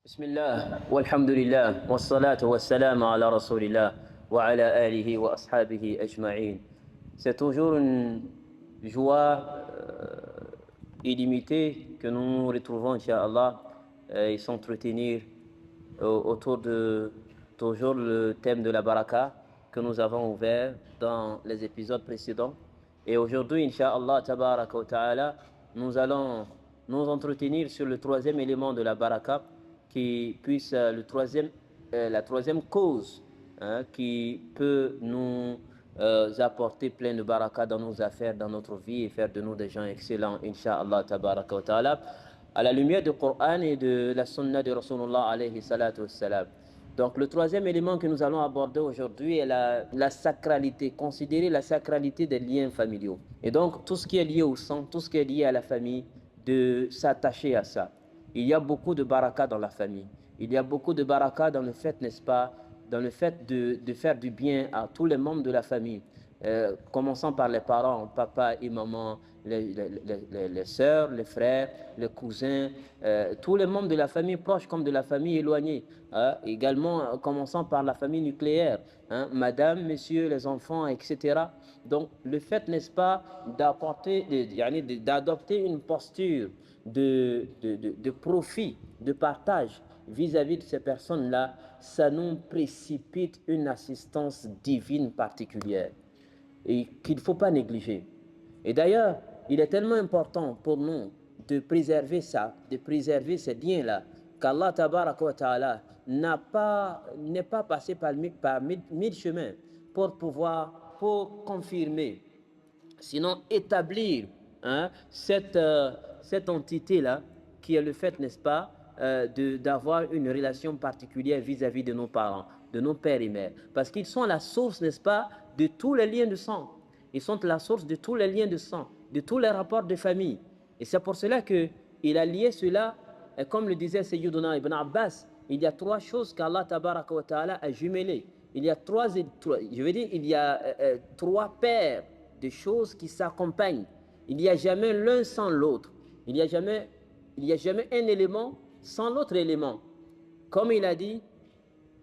بسم الله والحمد لله والصلاة والسلام على رسول الله وعلى آله وأصحابه أجمعين. C'est toujours une joie illimitée que nous nous retrouvons, Inch'Allah, et s'entretenir autour de toujours le thème de la baraka que nous avons ouvert dans les épisodes précédents. Et aujourd'hui, Inch'Allah, tabaraka wa ta'ala, nous allons nous entretenir sur le troisième élément de la baraka, qui puisse la troisième cause qui peut nous apporter plein de baraka dans nos affaires, dans notre vie et faire de nous des gens excellents, Inch'Allah, tabaraka wa ta'ala, à la lumière du Coran et de la sunna de Rasulullah alayhi salatu wassalam. Donc le troisième élément que nous allons aborder aujourd'hui est la sacralité, considérer la sacralité des liens familiaux. Et donc tout ce qui est lié au sang, tout ce qui est lié à la famille, de s'attacher à ça. Il y a beaucoup de baraka dans la famille. Il y a beaucoup de baraka dans le fait, n'est-ce pas, dans le fait de faire du bien à tous les membres de la famille. Commençant par les parents, papa et maman, les sœurs, les frères, les cousins, tous les membres de la famille proche comme de la famille éloignée. Également, commençant par la famille nucléaire, madame, messieurs, les enfants, etc. Donc, le fait, n'est-ce pas, d'adopter une posture de profit, de partage vis-à-vis de ces personnes-là, ça nous précipite une assistance divine particulière et qu'il ne faut pas négliger. Et d'ailleurs, il est tellement important pour nous de préserver ça, de préserver ces liens-là, qu'Allah tabaraka wa ta'ala n'est pas passé par mille chemins pour confirmer, sinon établir cette entité-là, qui est le fait, n'est-ce pas, d'avoir une relation particulière vis-à-vis de nos parents, de nos pères et mères. Parce qu'ils sont la source, n'est-ce pas, de tous les liens de sang. Ils sont la source de tous les liens de sang, de tous les rapports de famille. Et c'est pour cela qu'il a lié cela, et comme le disait Sayyiduna Ibn Abbas, il y a trois choses qu'Allah tabaraka wa ta'ala a jumelées. Il y a trois paires de choses qui s'accompagnent. Il n'y a jamais l'un sans l'autre. Il n'y a jamais un élément sans l'autre élément. Comme il a dit,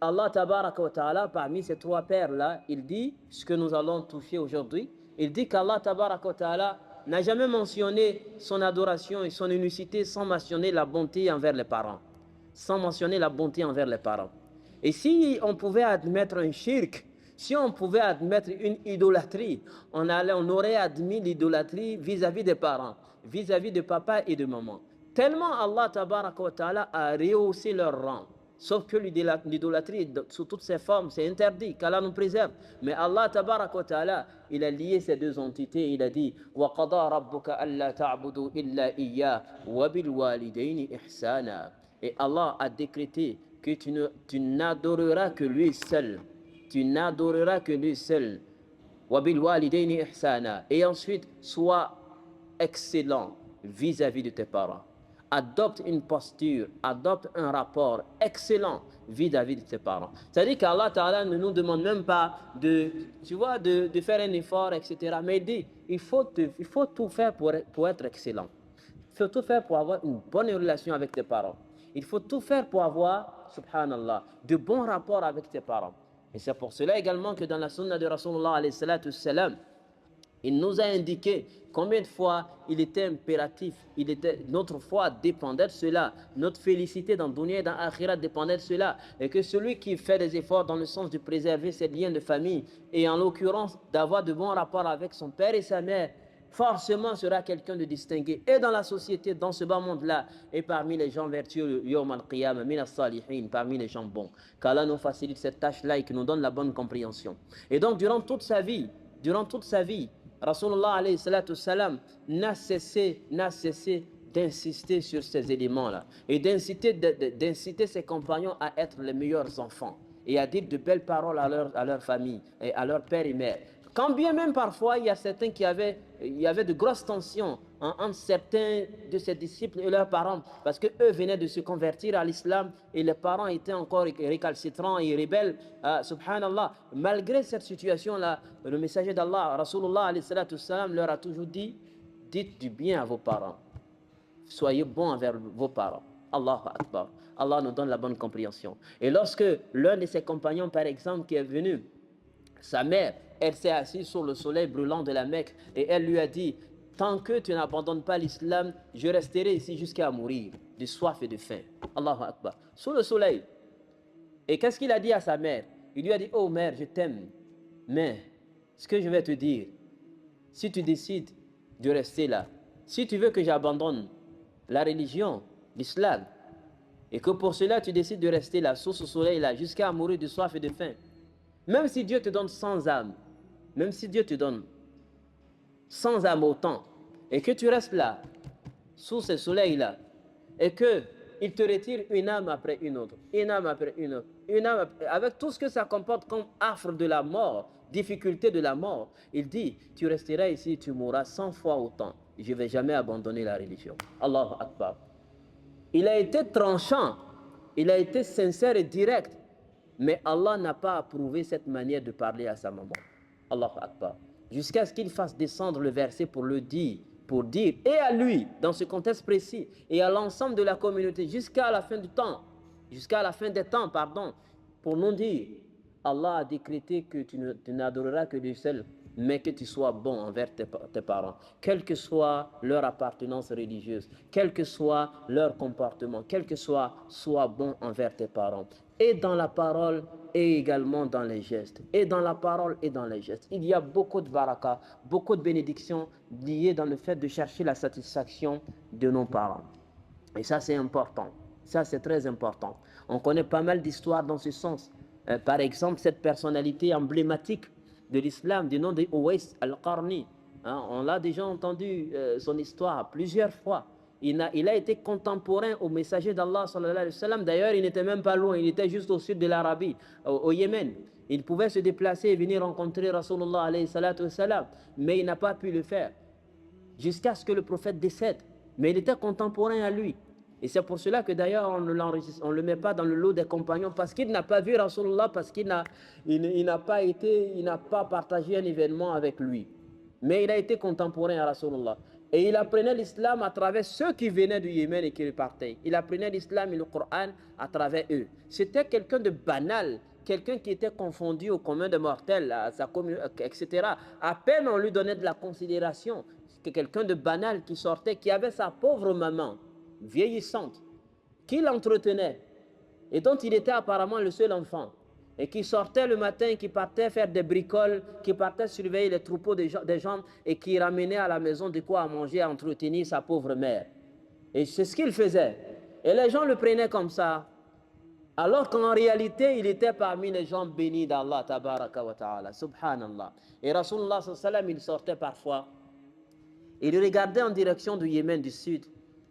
Allah tabaraka wa ta'ala, parmi ces trois paires-là, il dit, ce que nous allons toucher aujourd'hui, il dit qu'Allah tabaraka wa ta'ala n'a jamais mentionné son adoration et son unicité sans mentionner la bonté envers les parents. Sans mentionner la bonté envers les parents. Et si on pouvait admettre un shirk, si on pouvait admettre une idolâtrie, on aurait admis l'idolâtrie vis-à-vis des parents, vis-à-vis de papa et de maman. Tellement Allah tabaraka wa ta'ala a rehaussé leur rang. Sauf que l'idolâtrie, sous toutes ses formes, c'est interdit, qu'Allah nous préserve. Mais Allah tabaraka wa ta'ala, il a lié ces deux entités, il a dit wa qada rabbuka alla ta'budu illa iyya wa bil walidayni ihsana. Et Allah a décrété que tu n'adoreras que lui seul. Tu n'adoreras que lui seul. Wa bil walidayni ihsana. Et ensuite, sois excellent vis-à-vis de tes parents. Adopte une posture, adopte un rapport excellent vis-à-vis de tes parents. C'est-à-dire qu'Allah Ta'ala ne nous demande même pas de faire un effort, etc. Mais il dit, il faut tout faire pour être excellent. Il faut tout faire pour avoir une bonne relation avec tes parents. Il faut tout faire pour avoir, subhanallah, de bons rapports avec tes parents. Et c'est pour cela également que dans la sunna de Rasulullah alayhi salatu salam, il nous a indiqué combien de fois il était impératif, notre foi dépendait de cela, notre félicité dans dunya et dans akhirat dépendait de cela, et que celui qui fait des efforts dans le sens de préserver ses liens de famille, et en l'occurrence d'avoir de bons rapports avec son père et sa mère, forcément sera quelqu'un de distingué, et dans la société, dans ce bas monde-là, et parmi les gens vertueux, yawm al-qiyamah, min as-salihin, parmi les gens bons. Qu'Allah nous facilite cette tâche-là et qu'il nous donne la bonne compréhension. Et donc, durant toute sa vie, Rasulullah alayhi salatu salam n'a cessé d'insister sur ces éléments-là et d'inciter ses compagnons à être les meilleurs enfants et à dire de belles paroles à leur famille et à leur père et mère. Quand bien même parfois il y avait de grosses tensions entre certains de ses disciples et leurs parents, parce qu'eux venaient de se convertir à l'islam et les parents étaient encore récalcitrants et rebelles, subhanallah. Malgré cette situation-là, le messager d'Allah, Rasulullah alayhi salatu salam, leur a toujours dit, dites du bien à vos parents, soyez bons envers vos parents. Allahu Akbar. Allah nous donne la bonne compréhension. Et lorsque l'un de ses compagnons, par exemple, qui est venu, sa mère, elle s'est assise sur le soleil brûlant de la Mecque et elle lui a dit, tant que tu n'abandonnes pas l'islam, je resterai ici jusqu'à mourir de soif et de faim. Allahu Akbar. Sous le soleil. Et qu'est-ce qu'il a dit à sa mère? Il lui a dit, oh mère, je t'aime, mais ce que je vais te dire, si tu décides de rester là, si tu veux que j'abandonne la religion, l'islam, et que pour cela tu décides de rester là, sous ce soleil-là, jusqu'à mourir de soif et de faim, même si Dieu te donne 100 âmes, même si Dieu te donne 100 âmes autant, et que tu restes là, sous ce soleil-là, et qu'il te retire une âme après une autre, une âme après une autre, une âme après, avec tout ce que ça comporte comme affre de la mort, difficulté de la mort, il dit, tu resteras ici, tu mourras 100 fois autant. Je ne vais jamais abandonner la religion. Allahu Akbar. Il a été tranchant, il a été sincère et direct, mais Allah n'a pas approuvé cette manière de parler à sa maman. Allahu Akbar. Jusqu'à ce qu'il fasse descendre le verset pour le dire, pour dire, et à lui, dans ce contexte précis, et à l'ensemble de la communauté, jusqu'à la fin du temps, jusqu'à la fin des temps, pardon, pour nous dire, Allah a décrété que tu n'adoreras que Dieu seul, mais que tu sois bon envers tes parents, quelle que soit leur appartenance religieuse, quel que soit leur comportement, quel que soit bon envers tes parents, et dans la parole et également dans les gestes, et dans la parole et dans les gestes. Il y a beaucoup de baraka, beaucoup de bénédictions liées dans le fait de chercher la satisfaction de nos parents. Et ça, c'est important. Ça, c'est très important. On connaît pas mal d'histoires dans ce sens. Par exemple, cette personnalité emblématique de l'islam, du nom de Uwais al-Qarni. On l'a déjà entendu son histoire plusieurs fois. Il a été contemporain au messager d'Allah sallallahu alayhi wa sallam. D'ailleurs, il n'était même pas loin, il était juste au sud de l'Arabie, au Yémen. Il pouvait se déplacer et venir rencontrer Rasulullah alayhi salatu wa sallam, mais il n'a pas pu le faire jusqu'à ce que le prophète décède. Mais il était contemporain à lui. Et c'est pour cela que d'ailleurs on ne le met pas dans le lot des compagnons, parce qu'il n'a pas vu Rasulullah, parce qu'il n'a pas partagé un événement avec lui. Mais il a été contemporain à Rasulullah. Et il apprenait l'islam à travers ceux qui venaient du Yémen et qui repartaient. Il apprenait l'islam et le Coran à travers eux. C'était quelqu'un de banal, quelqu'un qui était confondu au commun des mortels, à sa communauté, etc. À peine on lui donnait de la considération. C'était quelqu'un de banal qui sortait, qui avait sa pauvre maman, vieillissante, qui l'entretenait et dont il était apparemment le seul enfant, et qui sortait le matin, qui partait faire des bricoles, qui partait surveiller les troupeaux des gens et qui ramenait à la maison de quoi à manger, à entretenir sa pauvre mère. Et c'est ce qu'il faisait. Et les gens le prenaient comme ça, alors qu'en réalité, il était parmi les gens bénis d'Allah, tabaraka wa ta'ala, subhanallah. Et Rasulullah sallallahu alayhi wa sallam, il sortait parfois, il regardait en direction du Yémen du sud,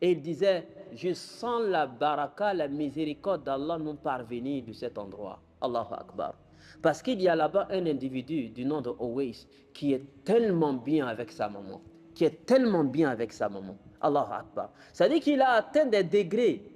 et il disait, je sens la baraka, la miséricorde d'Allah nous parvenir de cet endroit. Allahu Akbar. Parce qu'il y a là-bas un individu du nom de Uwais qui est tellement bien avec sa maman. Qui est tellement bien avec sa maman. Allahu Akbar. Ça dit qu'il a atteint des degrés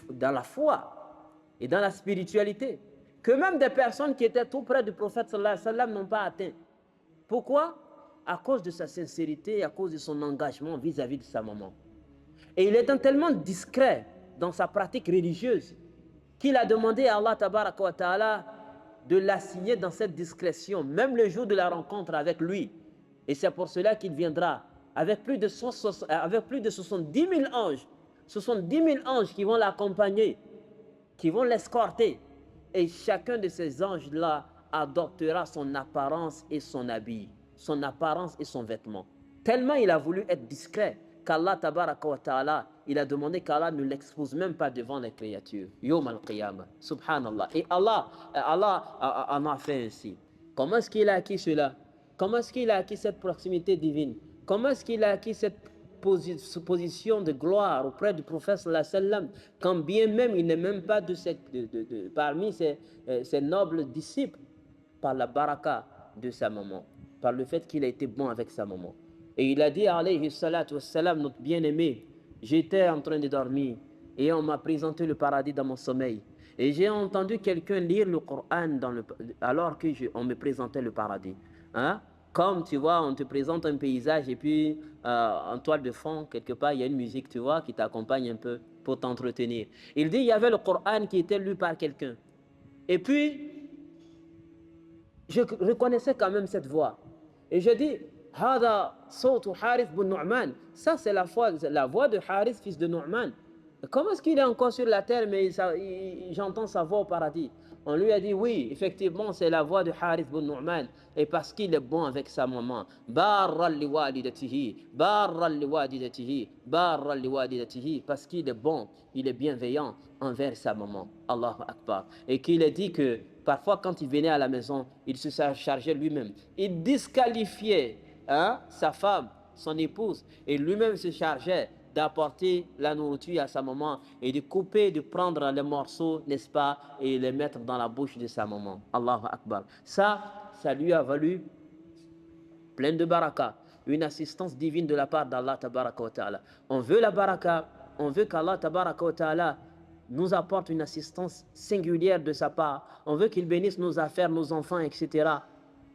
dans la foi et dans la spiritualité que même des personnes qui étaient tout près du prophète sallallahu alayhi wa sallam n'ont pas atteint. Pourquoi? À cause de sa sincérité et à cause de son engagement vis-à-vis de sa maman. Et il est tellement discret dans sa pratique religieuse qu'il a demandé à Allah tabaraka wa ta'ala de l'assigner dans cette discrétion, même le jour de la rencontre avec lui. Et c'est pour cela qu'il viendra avec plus de 70 000 anges, 70 000 anges qui vont l'accompagner, qui vont l'escorter. Et chacun de ces anges-là adoptera son apparence et son habit, son apparence et son vêtement. Tellement il a voulu être discret qu'Allah tabaraka wa ta'ala, il a demandé qu'Allah ne l'expose même pas devant les créatures. Yawm al-Qiyamah. Subhanallah. Et Allah en a fait ainsi. Comment est-ce qu'il a acquis cela? Comment est-ce qu'il a acquis cette proximité divine? Comment est-ce qu'il a acquis cette position de gloire auprès du prophète sallallahu alayhi wa sallam, quand bien même il n'est même pas parmi ses nobles disciples, par la baraka de sa maman, par le fait qu'il a été bon avec sa maman. Et il a dit, alayhi salatu wassalam, notre bien-aimé, j'étais en train de dormir et on m'a présenté le paradis dans mon sommeil. Et j'ai entendu quelqu'un lire le Coran alors qu'on me présentait le paradis. Comme tu vois, on te présente un paysage et puis en toile de fond, quelque part, il y a une musique, tu vois, qui t'accompagne un peu pour t'entretenir. Il dit, il y avait le Coran qui était lu par quelqu'un. Et puis, je reconnaissais quand même cette voix. Et je dis, Hada sautu Harith bin Nu'man. Ça, c'est la voix de Harith, fils de Nu'man. Comment est-ce qu'il est encore sur la terre, mais j'entends sa voix au paradis? On lui a dit, oui, effectivement, c'est la voix de Harith bin Nu'man. Et parce qu'il est bon avec sa maman. Barra li walidatihi, barra li walidatihi, barra li walidatihi. Parce qu'il est bon, il est bienveillant envers sa maman. Allahu Akbar. Et qu'il a dit que parfois, quand il venait à la maison, il se chargeait lui-même. Il disqualifiait sa femme, son épouse, et lui-même se chargeait d'apporter la nourriture à sa maman et de couper, de prendre les morceaux, n'est-ce pas, et les mettre dans la bouche de sa maman. Allahu Akbar. Ça lui a valu plein de baraka, une assistance divine de la part d'Allah tabaraka wa ta'ala. On veut la baraka, on veut qu'Allah tabaraka wa ta'ala nous apporte une assistance singulière de sa part. On veut qu'il bénisse nos affaires, nos enfants, etc.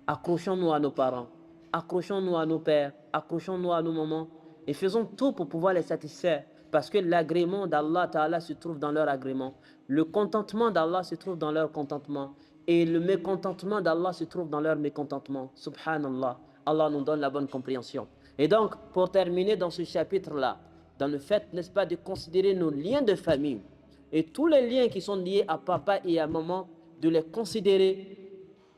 Accrochons-nous à nos parents, accrochons-nous à nos pères, accrochons-nous à nos mamans et faisons tout pour pouvoir les satisfaire. Parce que l'agrément d'Allah Ta'ala se trouve dans leur agrément. Le contentement d'Allah se trouve dans leur contentement. Et le mécontentement d'Allah se trouve dans leur mécontentement. Subhanallah. Allah nous donne la bonne compréhension. Et donc, pour terminer dans ce chapitre-là, dans le fait, n'est-ce pas, de considérer nos liens de famille et tous les liens qui sont liés à papa et à maman, de les considérer.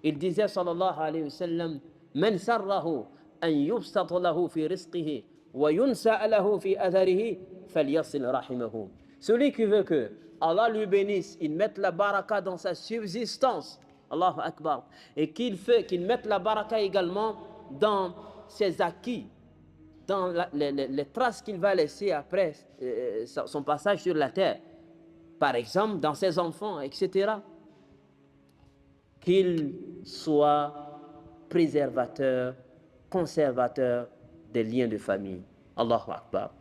Il disait, sallallahu alayhi wa sallam, Man sarrahu an yubsata lahu fi rizqihi wa yunsa lahu fi adharihi falyasil rahimahu. Celui qui veut que Allah lui bénisse, il mette la baraka dans sa subsistance, Allahu Akbar, et qu'il mette la baraka également dans ses acquis, dans les traces qu'il va laisser après son passage sur la terre. Par exemple, dans ses enfants, etc. Qu'il soit préservateur, conservateur des liens de famille. Allahu Akbar.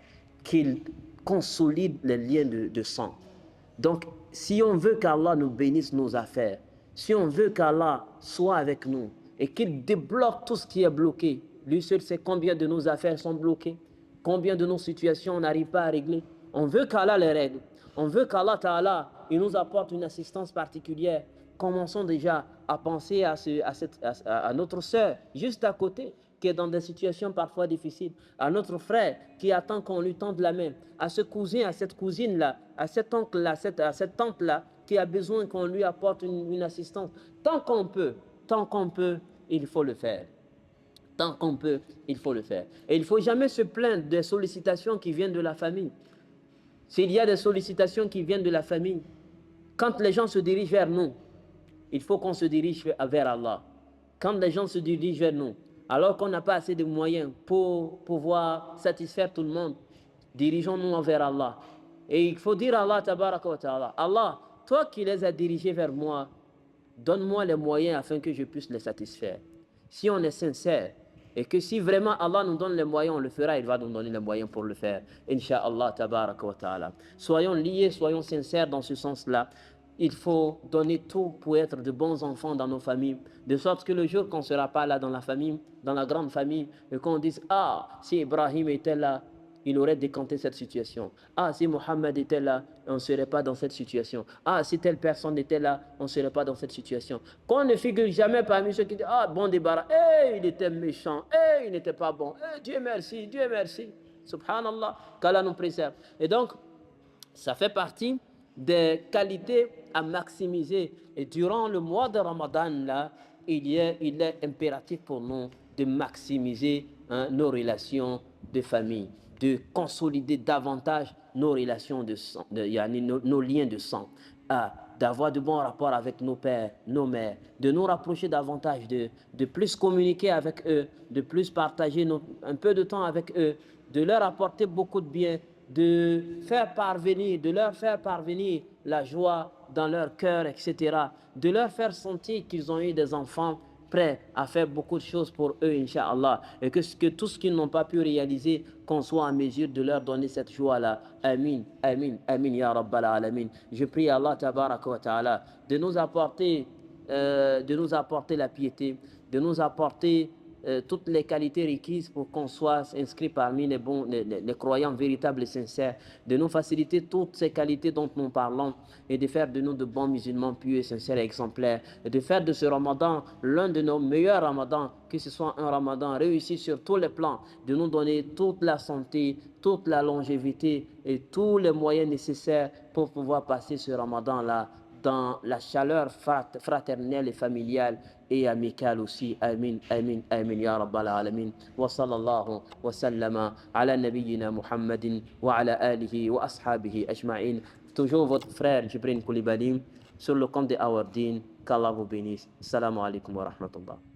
Qu'il consolide les liens de sang. Donc, si on veut qu'Allah nous bénisse nos affaires, si on veut qu'Allah soit avec nous et qu'il débloque tout ce qui est bloqué, lui seul sait combien de nos affaires sont bloquées, combien de nos situations on n'arrive pas à régler. On veut qu'Allah les règle. On veut qu'Allah Ta'ala il nous apporte une assistance particulière. Commençons déjà à penser à notre sœur juste à côté, qui est dans des situations parfois difficiles, à notre frère qui attend qu'on lui tende la main, à ce cousin, à cette cousine-là, à cet oncle-là, à cette tante-là, qui a besoin qu'on lui apporte une assistance. Tant qu'on peut, il faut le faire. Tant qu'on peut, il faut le faire. Et il ne faut jamais se plaindre des sollicitations qui viennent de la famille. S'il y a des sollicitations qui viennent de la famille, quand les gens se dirigent vers nous, il faut qu'on se dirige vers Allah. Quand les gens se dirigent vers nous, alors qu'on n'a pas assez de moyens pour pouvoir satisfaire tout le monde, dirigeons-nous vers Allah. Et il faut dire à Allah, tabaraka wa ta'ala, Allah, toi qui les as dirigés vers moi, donne-moi les moyens afin que je puisse les satisfaire. Si on est sincère, et que si vraiment Allah nous donne les moyens, on le fera, il va nous donner les moyens pour le faire. Inch'Allah, tabaraka wa ta'ala. Soyons liés, soyons sincères dans ce sens-là. Il faut donner tout pour être de bons enfants dans nos familles, de sorte que le jour qu'on ne sera pas là dans la famille, dans la grande famille, et qu'on dise, ah, si Ibrahim était là, il aurait décanté cette situation. Ah, si Mohammed était là, on ne serait pas dans cette situation. Ah, si telle personne était là, on ne serait pas dans cette situation. Qu'on ne figure jamais parmi ceux qui disent, ah, bon débarras, il était méchant, il n'était pas bon, Dieu merci, Dieu merci. Subhanallah, qu'Allah nous préserve. Et donc, ça fait partie des qualités à maximiser. Et durant le mois de Ramadan, là, il est impératif pour nous de maximiser nos relations de famille, de consolider davantage nos relations de sang, nos liens de sang, d'avoir de bons rapports avec nos pères, nos mères, de nous rapprocher davantage de plus communiquer avec eux, de plus partager un peu de temps avec eux, de leur apporter beaucoup de bien, de leur faire parvenir la joie dans leur cœur, etc. De leur faire sentir qu'ils ont eu des enfants prêts à faire beaucoup de choses pour eux, Inch'Allah. Et que tout ce qu'ils n'ont pas pu réaliser, qu'on soit en mesure de leur donner cette joie-là. Amin, amin, amin, ya Rabbal Alamin. Je prie Allah, tabaraka wa ta'ala, de nous apporter la piété, de nous apporter toutes les qualités requises pour qu'on soit inscrit parmi les bons, les croyants véritables et sincères, de nous faciliter toutes ces qualités dont nous parlons et de faire de nous de bons musulmans pieux, sincères et exemplaires, et de faire de ce Ramadan l'un de nos meilleurs Ramadans, que ce soit un Ramadan réussi sur tous les plans, de nous donner toute la santé, toute la longévité et tous les moyens nécessaires pour pouvoir passer ce Ramadan-là dans la chaleur fraternelle et familiale et amicale aussi. Amin, amin, amin, ya rabbal alamin. Wa sallallahu wa sallama ala nabiyyina Muhammadin wa ala alihi wa ashabihi ajma'in. Toujours votre frère Jibril Koulibaly sur le compte de Our Deen. Qu'Allah vous bénisse. Assalamu alaikum wa rahmatullah.